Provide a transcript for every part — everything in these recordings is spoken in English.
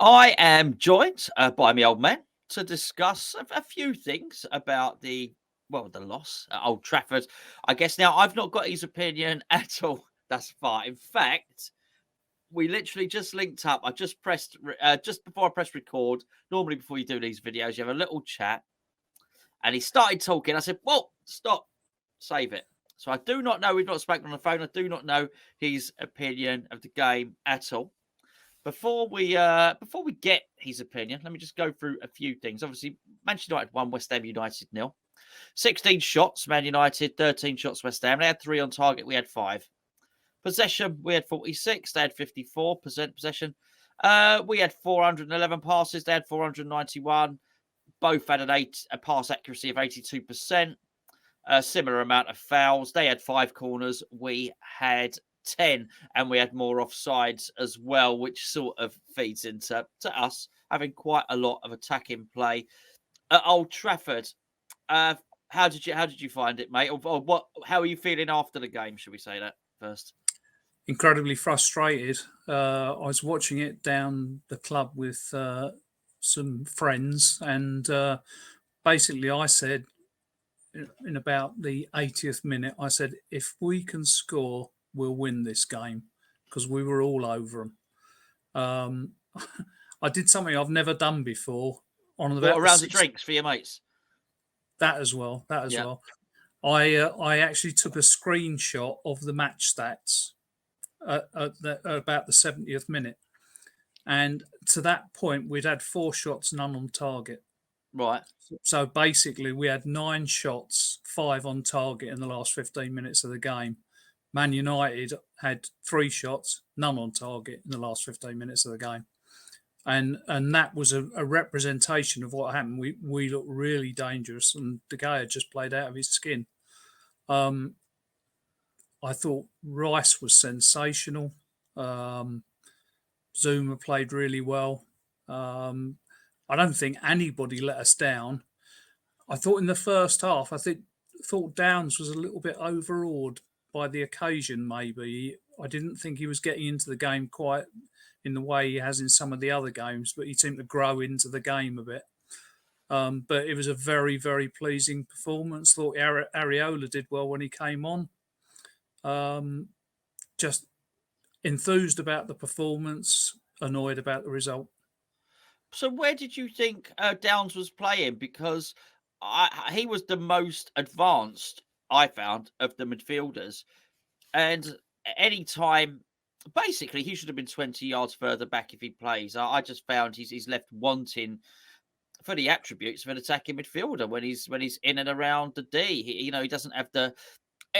I am joined by my old man to discuss a few things about the loss at Old Trafford. I guess now I've not got his opinion at all thus far. In fact, we literally just linked up. I just pressed just before I press record. Normally, before you do these videos, you have a little chat, and he started talking. I said, "Whoa, stop, save it." So I do not know. We've not spoken on the phone. I do not know his opinion of the game at all. Before we get his opinion, let me just go through a few things. Obviously, Manchester United won, West Ham United 0. 16 shots, Man United, 13 shots, West Ham. They had 3 on target, we had 5. Possession, we had 46, they had 54% possession. We had 411 passes, they had 491. Both had a pass accuracy of 82%. A similar amount of fouls. They had 5 corners, we had 10, and we had more offsides as well, which sort of feeds into us having quite a lot of attacking play at Old Trafford. How did you find it, mate? Or how are you feeling after the game? Should we say that first? Incredibly frustrated. I was watching it down the club with some friends, and basically I said in about the 80th minute, I said, if we can score, we'll win this game, because we were all over them. I did something I've never done before. A round of drinks for your mates. That as well. I actually took a screenshot of the match stats at about the 70th minute. And to that point, we'd had 4 shots, none on target. Right. So basically, we had 9 shots, 5 on target in the last 15 minutes of the game. Man United had 3 shots, none on target in the last 15 minutes of the game. And that was a representation of what happened. We looked really dangerous, and the guy had just played out of his skin. I thought Rice was sensational. Zuma played really well. I don't think anybody let us down. I thought in the first half, thought Downs was a little bit overawed by the occasion, maybe. I didn't think he was getting into the game quite in the way he has in some of the other games, but he seemed to grow into the game a bit. But it was a very, very pleasing performance. Thought Areola did well when he came on. Just enthused about the performance, annoyed about the result. So where did you think Downs was playing? Because he was the most advanced, I found, of the midfielders. And any time, basically, he should have been 20 yards further back if he plays. I just found he's left wanting for the attributes of an attacking midfielder when he's in and around the D. He doesn't have the.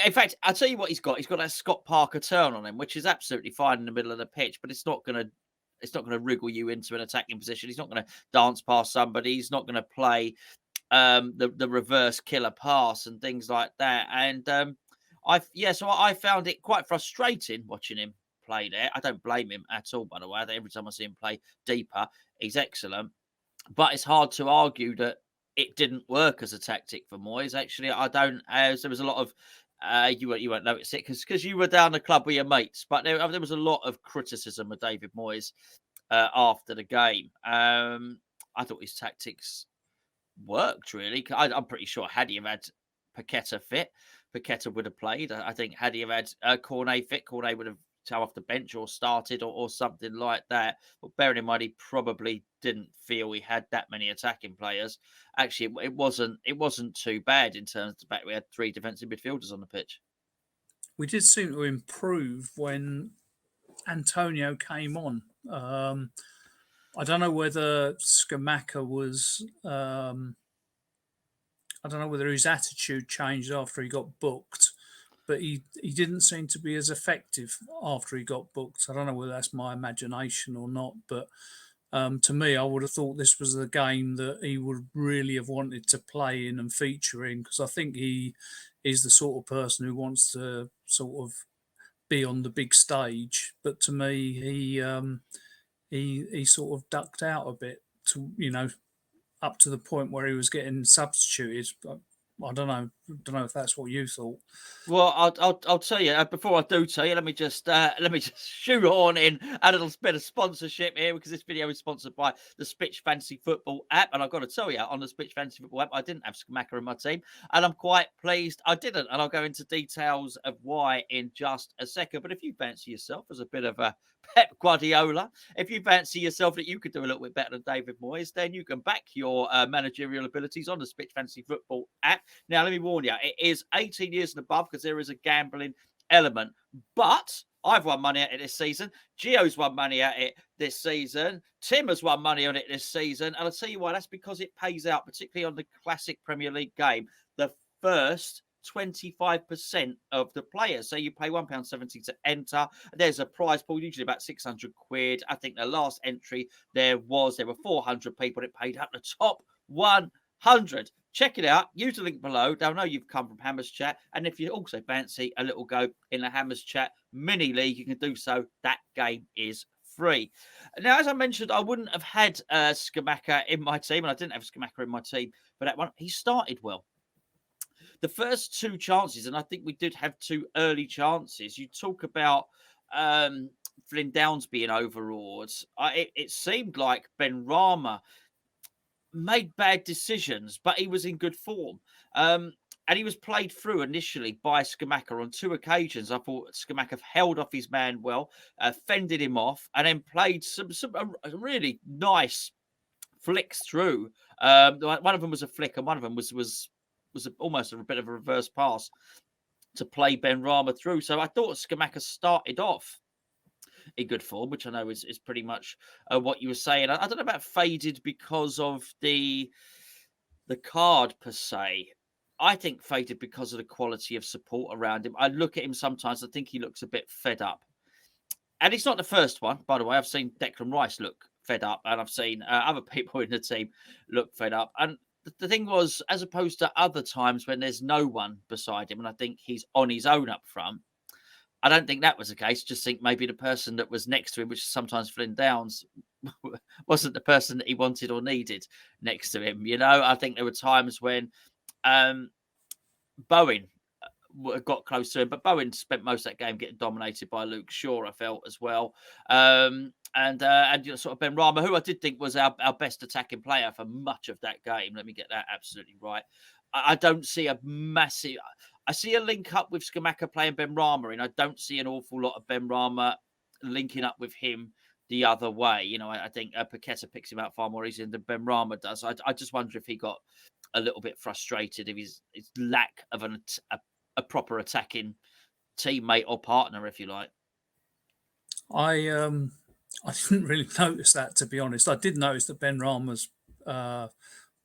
In fact, I'll tell you what he's got. He's got that Scott Parker turn on him, which is absolutely fine in the middle of the pitch, but it's not going to wriggle you into an attacking position. He's not going to dance past somebody. He's not going to play the reverse killer pass and things like that. And so I found it quite frustrating watching him play there. I don't blame him at all, by the way. Every time I see him play deeper, he's excellent. But it's hard to argue that it didn't work as a tactic for Moyes. Actually, I don't. There was a lot of you won't notice it because you were down the club with your mates. But there was a lot of criticism of David Moyes after the game. I thought his tactics worked really. I'm pretty sure had he have had Paqueta fit, Paqueta would have played. I think had he have had Cornet fit, Cornet would have come off the bench or started or something like that. But bearing in mind, he probably didn't feel he had that many attacking players. Actually, it wasn't too bad in terms of the fact we had 3 defensive midfielders on the pitch. We did seem to improve when Antonio came on. I don't know whether Scamacca was. I don't know whether his attitude changed after he got booked, but he didn't seem to be as effective after he got booked. I don't know whether that's my imagination or not, but to me, I would have thought this was the game that he would really have wanted to play in and feature in, because I think he is the sort of person who wants to sort of be on the big stage. But to me, he sort of ducked out a bit to up to the point where he was getting substituted. I don't know. don't know if that's what you thought. Well, I'll tell you before I do tell you. Let me just shoot on in a little bit of sponsorship here because this video is sponsored by the Spitch Fantasy Football app, and I've got to tell you, on the Spitch Fantasy Football app, I didn't have Scamacca in my team, and I'm quite pleased I didn't. And I'll go into details of why in just a second. But if you fancy yourself as a bit of a Pep Guardiola, if you fancy yourself that you could do a little bit better than David Moyes, then you can back your managerial abilities on the Spitch Fantasy Football app. Now, let me warn you, it is 18 years and above because there is a gambling element. But I've won money at it this season. Gio's won money at it this season. Tim has won money on it this season. And I'll tell you why, that's because it pays out, particularly on the classic Premier League game, the first 25% of the players. So you pay £1.70 to enter. There's a prize pool, usually about 600 quid. I think the last entry there were 400 people that paid out the top 100. Check it out. Use the link below. They'll know you've come from Hammers Chat. And if you also fancy a little go in the Hammers Chat mini league, you can do so. That game is free. Now, as I mentioned, I wouldn't have had Scamacca in my team, and I didn't have Scamacca in my team for that one. He started well. The first two chances, and I think we did have two early chances. You talk about Flynn Downs being overawed. It seemed like Ben Rama made bad decisions, but he was in good form. And he was played through initially by Scamacca on two occasions. I thought Scamacca held off his man well, fended him off, and then played some really nice flicks through. One of them was a flick, and one of them was almost a bit of a reverse pass to play Ben Rama through. So I thought Scamacca started off in good form, which I know is pretty much what you were saying. I don't know about faded because of the card per se. I think faded because of the quality of support around him. I look at him sometimes, I think he looks a bit fed up. And it's not the first one, by the way. I've seen Declan Rice look fed up, and I've seen other people in the team look fed up. And the thing was, as opposed to other times when there's no one beside him, and I think he's on his own up front, I don't think that was the case. Just think maybe the person that was next to him, which is sometimes Flynn Downs, wasn't the person that he wanted or needed next to him. You know, I think there were times when Bowen got close to him, but Bowen spent most of that game getting dominated by Luke Shaw, I felt, as well. And you know, sort of Ben Rama, who I did think was our best attacking player for much of that game. Let me get that absolutely right. I don't see a massive. I see a link up with Scamacca playing Ben Rama, and I don't see an awful lot of Ben Rama linking up with him the other way. You know, I think Paqueta picks him out far more easily than Ben Rama does. I just wonder if he got a little bit frustrated of his lack of a proper attacking teammate or partner, if you like. I didn't really notice that, to be honest. I did notice that Ben Rama's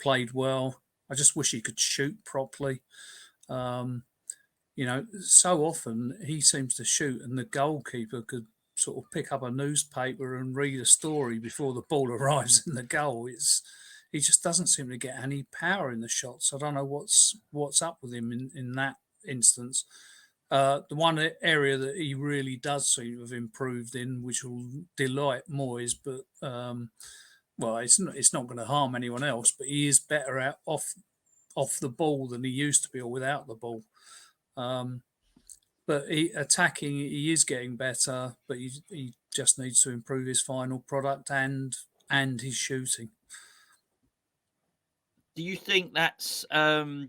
played well. I just wish he could shoot properly. You know, so often he seems to shoot, and the goalkeeper could sort of pick up a newspaper and read a story before the ball arrives in the goal. He just doesn't seem to get any power in the shots. I don't know what's up with him in that instance. The one area that he really does seem to have improved in, which will delight Moyes, but well, it's not going to harm anyone else. But he is better out off the ball than he used to be, or without the ball. But attacking, he is getting better, but he just needs to improve his final product and his shooting. Do you think that's? Do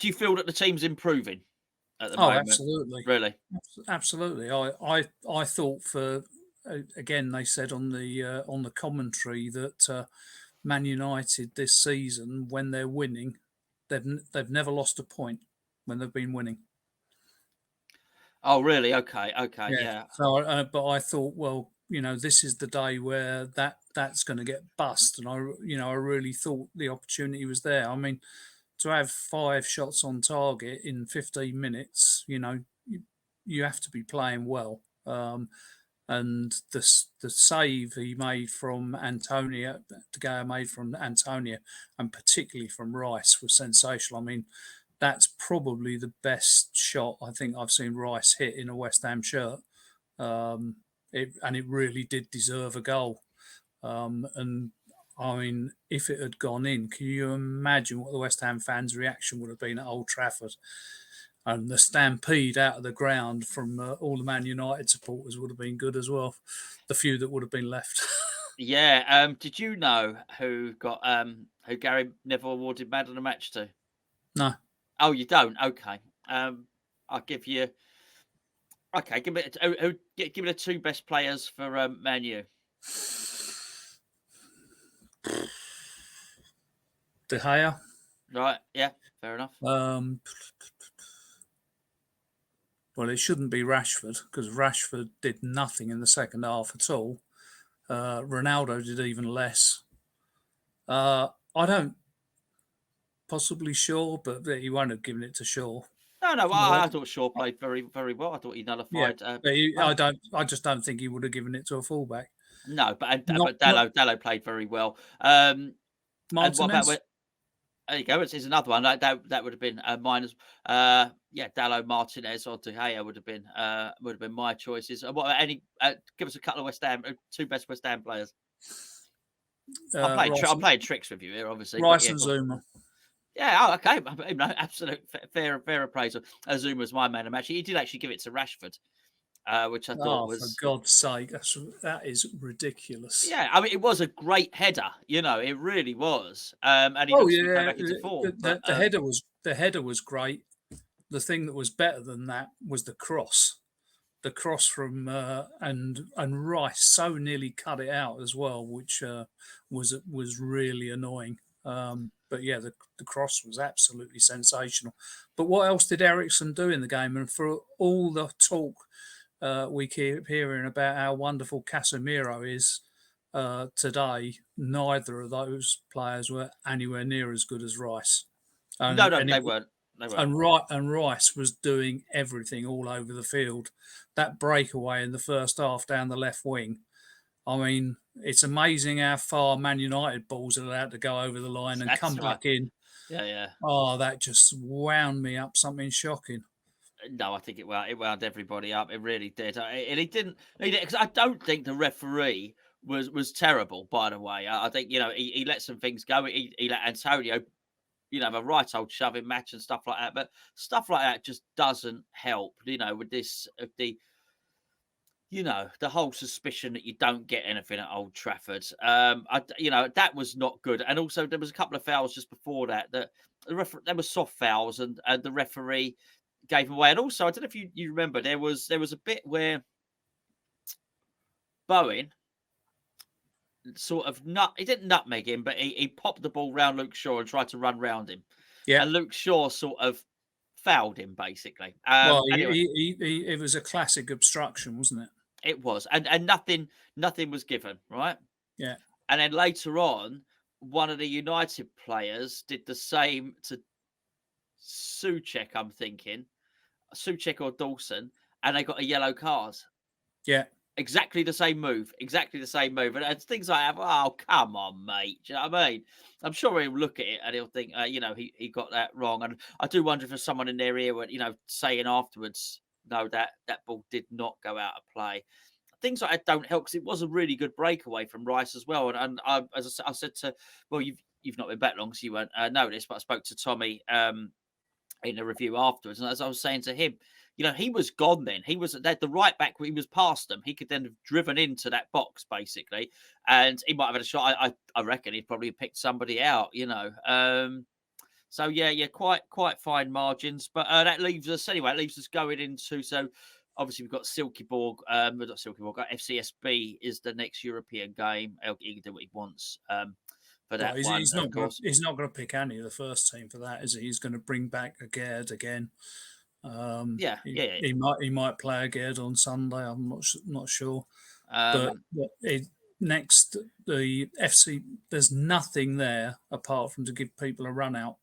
you feel that the team's improving at the moment? Absolutely, Really? absolutely. I thought again, they said on the commentary that Man United this season, when they're winning, they've never lost a point when they've been winning. Oh, really? Okay, yeah. So, but I thought, well, you know, this is the day where that's going to get bust, and I really thought the opportunity was there. I mean, to have 5 shots on target in 15 minutes, you know, you have to be playing well. And the save he made from Antonio, the Gea made from Antonio, and particularly from Rice, was sensational. I mean, that's probably the best shot I think I've seen Rice hit in a West Ham shirt. And it really did deserve a goal. And I mean, if it had gone in, can you imagine what the West Ham fans' reaction would have been at Old Trafford? And the stampede out of the ground from all the Man United supporters would have been good as well. The few that would have been left. Yeah. Did you know who Gary Neville awarded Man of the Match to? No. Oh, you don't? Okay. I'll give you. Okay, give me the two best players for Man U. De Gea. Right? Yeah, fair enough. Um, well, it shouldn't be Rashford because Rashford did nothing in the second half at all. Ronaldo did even less. I don't possibly Shaw, but he won't have given it to Shaw. No, No, I thought Shaw played very, very well. I thought he yeah, nullified. but I Both. don't. I just don't think he would have given it to a fullback. No, Not but not Dallo played very well. And what about Martinez. there you go. It's another one that would have been mine as yeah, Dallo, Martinez, or De Gea would have been my choices. What about any? Give us a couple of two best West Ham players. Rice I'm playing tricks with you here, obviously, but Rice yeah, and go on. Zuma. Yeah, oh, okay, no, absolute fair appraisal. Zuma's my man of match. He did actually give it to Rashford, which I thought Oh, for was God's sake, that is ridiculous. yeah. I mean, it was a great header, it really was. And he Oh looks to be going yeah, back into form, but the header was great. The thing that was better than that was the cross. The cross from and Rice so nearly cut it out as well, which was really annoying. But yeah, the cross was absolutely sensational. But what else did Ericsson do in the game? And for all the talk we keep hearing about how wonderful Casemiro is today, neither of those players were anywhere near as good as Rice. no, And it, they weren't. They weren't. and Rice was doing everything all over the field. That breakaway in the first half down the left wing. I mean, it's amazing how far Man United balls are allowed to go over the line and That's come right. back in. Yeah, yeah. Oh, that just wound me up something shocking. No, I think it wound everybody up. It really did. And he didn't. Because I don't think the referee was terrible. By the way, I think he let some things go. He let Antonio have a right old shoving match and stuff like that. But stuff like that just doesn't help. With this of the whole suspicion that you don't get anything at Old Trafford. That was not good. And also there was a couple of fouls just before that there were soft fouls and the referee gave away. And also I don't know if you remember there was a bit where Bowen sort of he didn't nutmeg him, but he popped the ball round Luke Shaw and tried to run round him. Yeah. And Luke Shaw sort of fouled him basically. Well, Anyway, it was a classic obstruction, wasn't it? it was. And nothing was given, right? Yeah. And then later on, one of the United players did the same to Suchek, I'm thinking. Suchek or Dawson, and they got a yellow card. Yeah. Exactly the same move. Exactly the same move. And it's things like, oh, come on, mate. Do you know what I mean? I'm sure he'll look at it and he'll think, he got that wrong. And I do wonder if there's someone in their ear, saying afterwards, no, that ball did not go out of play. Things like that don't help because it was a really good breakaway from Rice as well. And I, as I said to, well, you've not been back long, so you won't know this, but I spoke to Tommy in a review afterwards, and as I was saying to him, he was gone then. He was at the right back. He was past them. He could then have driven into that box basically, and he might have had a shot. I reckon he'd probably picked somebody out. So yeah, quite fine margins. But that leaves us anyway. It leaves us going into obviously we've got Silkeborg. Not Silkeborg. FCSB is the next European game. He can do what he wants. For that Well, one, he's of not going. course. He's not going to pick any of the first team for that, is he? He's going to bring back Agerd again. Yeah. He might play Agerd on Sunday. I'm not sure. But Um, next, the FC, there's nothing there apart from to give people a run out.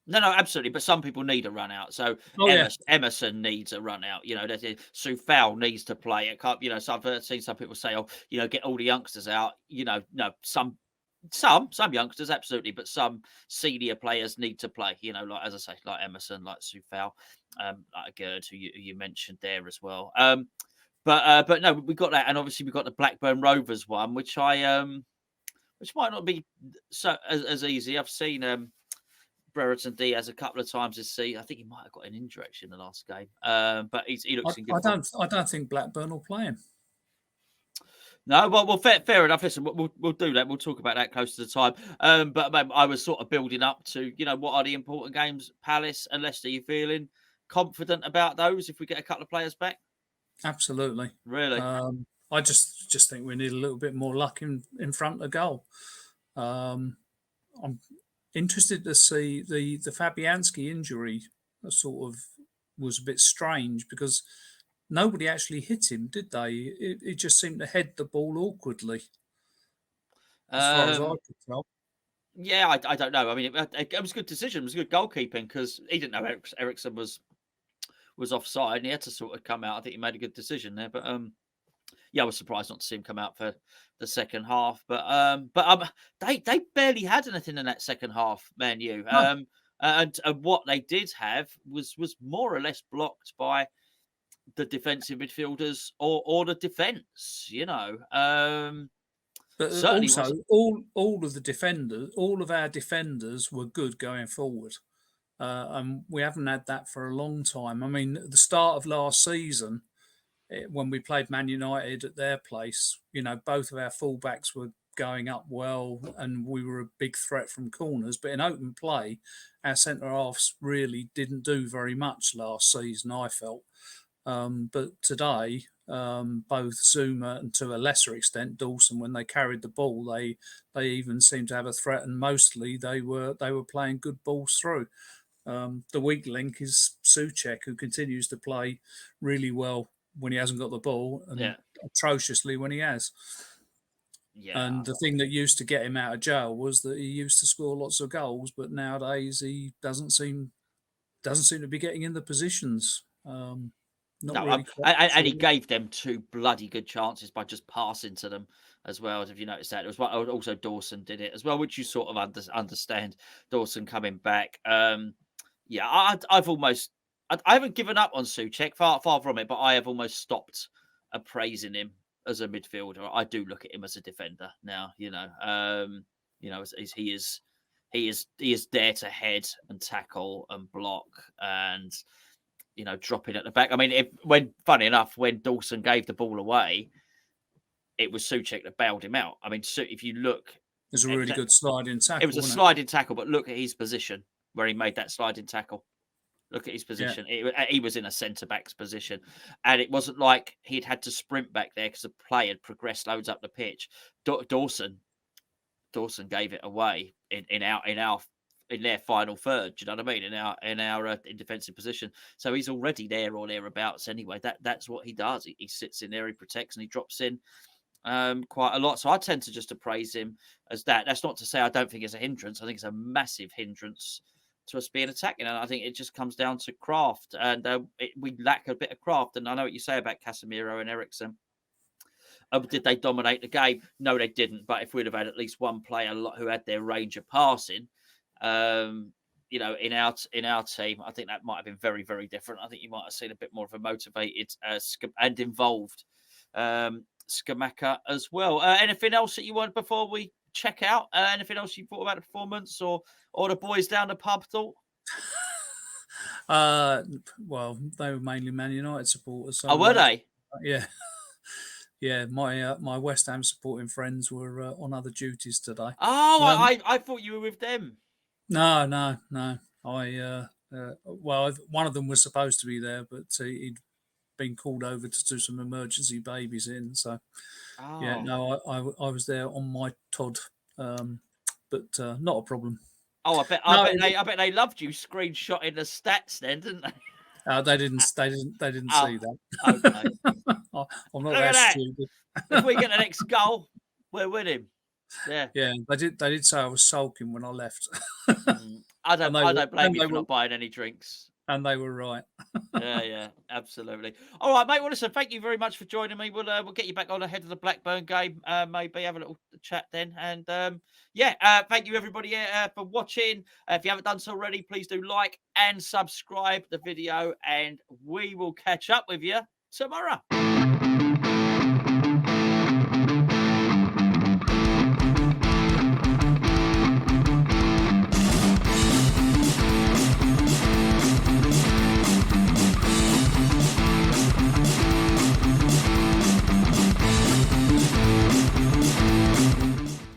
No, absolutely. But some people need a run out. So Oh yeah, Emerson needs a run out. Sufal needs to play. It can't. So I've seen some people say, "Oh, get all the youngsters out." No, some youngsters absolutely, but some senior players need to play. Like as I say, like Emerson, like Sufal, like Gerd, who you mentioned there as well. But no, we got that, and obviously we got the Blackburn Rovers one, which I which might not be so as easy. I've seen Brereton Diaz a couple of times this season. I think he might have got an injury actually in the last game, but he looks in good form. I don't think Blackburn will play him. No, well, fair enough. Listen, we'll do that. We'll talk about that close to the time. But I was sort of building up to, what are the important games? Palace and Leicester. You feeling confident about those if we get a couple of players back? Absolutely. Really? I just think we need a little bit more luck in front of goal. I'm interested to see the Fabianski injury. Sort of was a bit strange because nobody actually hit him, did they? It just seemed to head the ball awkwardly, as far as I could tell. Yeah, I don't know. I mean, it was a good decision. It was good goalkeeping because he didn't know Ericsson was offside and he had to sort of come out. I think he made a good decision there. But yeah, I was surprised not to see him come out for the second half. But they barely had anything in that second half, Man U. No, And what they did have was more or less blocked by the defensive midfielders or the defence. but Certainly also wasn't. all of the defenders, all of our defenders were good going forward. And we haven't had that for a long time. I mean, at the start of last season, when we played Man United at their place, both of our fullbacks were going up well and we were a big threat from corners. But in open play, our centre halves really didn't do very much last season, I felt. But today, both Zuma and to a lesser extent Dawson, when they carried the ball, they even seemed to have a threat, and mostly they were playing good balls through. The weak link is Souček, who continues to play really well when he hasn't got the ball and atrociously when he has. Yeah. And the thing that used to get him out of jail was that he used to score lots of goals, but nowadays he doesn't seem to be getting in the positions. Not No, really quite and he sure. gave them two bloody good chances by just passing to them as well. Have you noticed that? It was also Dawson did it as well, which you sort of understand. Dawson coming back. Yeah, I haven't given up on Souček, far from it, but I have almost stopped appraising him as a midfielder. I do look at him as a defender now. As he is there to head and tackle and block and dropping at the back. I mean, funny enough, when Dawson gave the ball away, it was Souček that bailed him out. I mean, if you look, It was a really good sliding tackle. It was a sliding tackle, but look at his position where he made that sliding tackle. Look at his position. Yeah. He was in a centre back's position, and it wasn't like he'd had to sprint back there because the play had progressed loads up the pitch. Dawson gave it away in their final third. Do you know what I mean? In our defensive position. So he's already there or thereabouts anyway. That's what he does. He sits in there, he protects, and he drops in quite a lot. So I tend to just appraise him as that. That's not to say I don't think it's a hindrance. I think it's a massive hindrance to us being attacking, and I think it just comes down to craft, and we lack a bit of craft. And I know what you say about Casemiro and Eriksen. Did they dominate the game? No, they didn't. But if we'd have had at least one player who had their range of passing, in our team, I think that might have been very, very different. I think you might have seen a bit more of a motivated and involved Scamacca as well. Anything else that you want before we check out? Anything else you thought about the performance or the boys down the pub thought? Well, they were mainly Man United supporters. So, oh, were they? Yeah. Yeah, my West Ham supporting friends were on other duties today. Oh, I thought you were with them. No. Well, one of them was supposed to be there, but he'd been called over to do some emergency babies in. So, yeah, no, I was there on my Todd, but not a problem. Oh, I bet they loved you screenshotting the stats then, didn't they? They didn't see that. Okay. I'm not that stupid. If we get the next goal, we're winning. Yeah. Yeah, they did say I was sulking when I left. I don't blame you for not buying any drinks. And they were right. Yeah, absolutely. All right, mate. Well, listen, thank you very much for joining me. We'll get you back on ahead of the Blackburn game. Maybe have a little chat then. And thank you everybody for watching. If you haven't done so already, please do like and subscribe the video, and we will catch up with you tomorrow.